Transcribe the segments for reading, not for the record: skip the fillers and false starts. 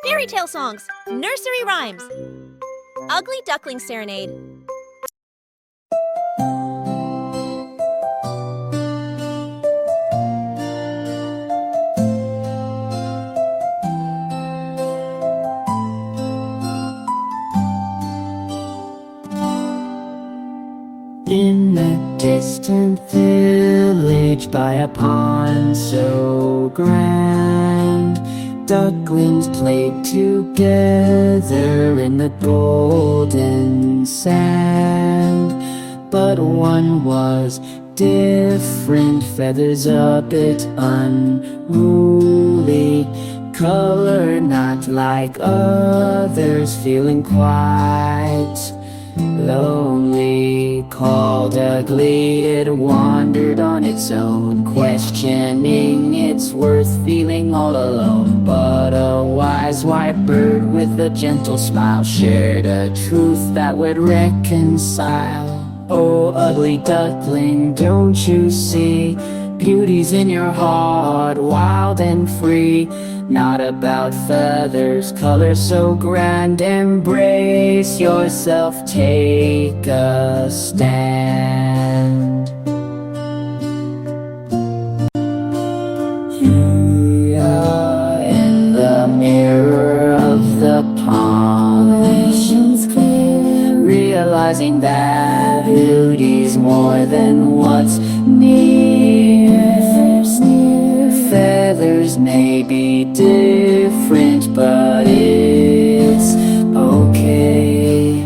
Fairytale songs, nursery rhymes. Ugly Duckling Serenade. In a distant village by a pond so grand, ducklings played together in the golden sand. But one was different, feathers a bit unruly, color not like others, feeling quite lonely. Called ugly, it wandered on its own, questioning its worth, feeling all alone. But a wise white bird with a gentle smile shared a truth that would reconcile. Oh, ugly duckling, don't you see? Beauty's in your heart, wild and free. Not about feathers, color so grand. Embrace yourself, take a stand. Here in the mirror of the pond, vision's clear, realizing that beauty's more than what's near. Feathers may be different, but it's okay.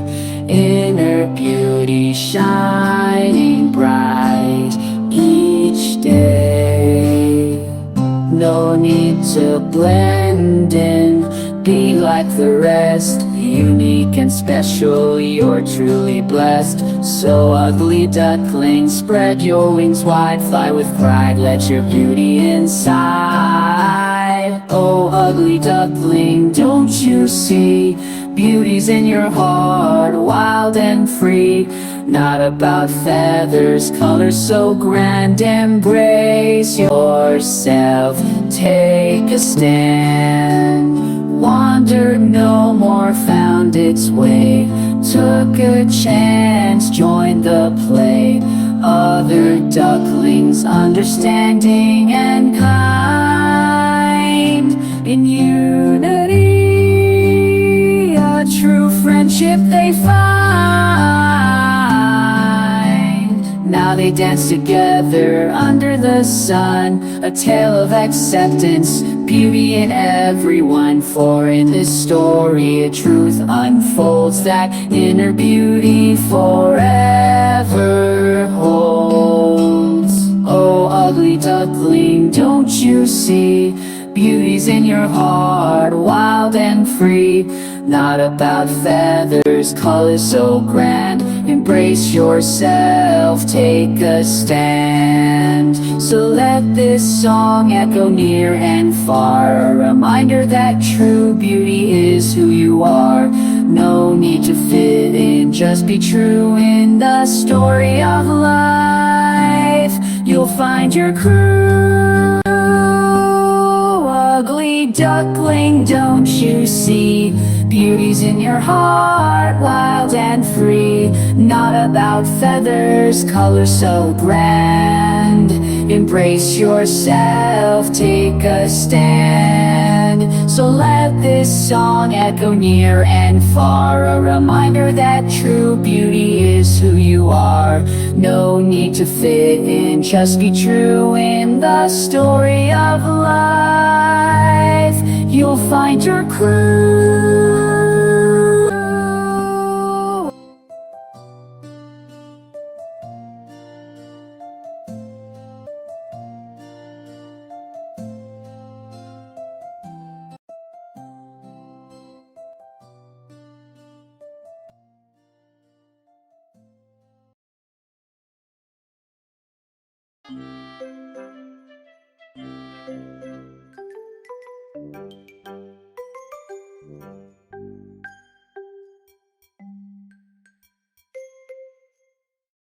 Inner beauty shining bright each day. No need to blend in, be like the rest. Unique and special, you're truly blessed. So ugly duckling, spread your wings wide, fly with pride, let your beauty inside. Oh, ugly duckling, don't you see? Beauty's in your heart, wild and free. Not about feathers, color so grand. Embrace yourself, take a stand. Wandered no more, found its way. Took a chance, joined the play. Other ducklings, understanding and kind. In unity, a true friendship they find. Now they dance together under the sun, a tale of acceptance, beauty in everyone. For in this story a truth unfolds that inner beauty forever holds. Oh, ugly duckling, don't you see? Beauty's in your heart, wild and free. Not about feathers, color so grand. Embrace yourself, take a stand. So let this song echo near and far, a reminder that true beauty is who you are. No need to fit in, just be true in the story of life. You'll find your crew. Ugly duckling, don't you see? Beauty's in your heart, wild and free. Not about feathers, color so grand. Embrace yourself, take a stand. So let this song echo near and far, a reminder that true beauty is who you are. No need to fit in, just be true in the story of life. You'll find your crew.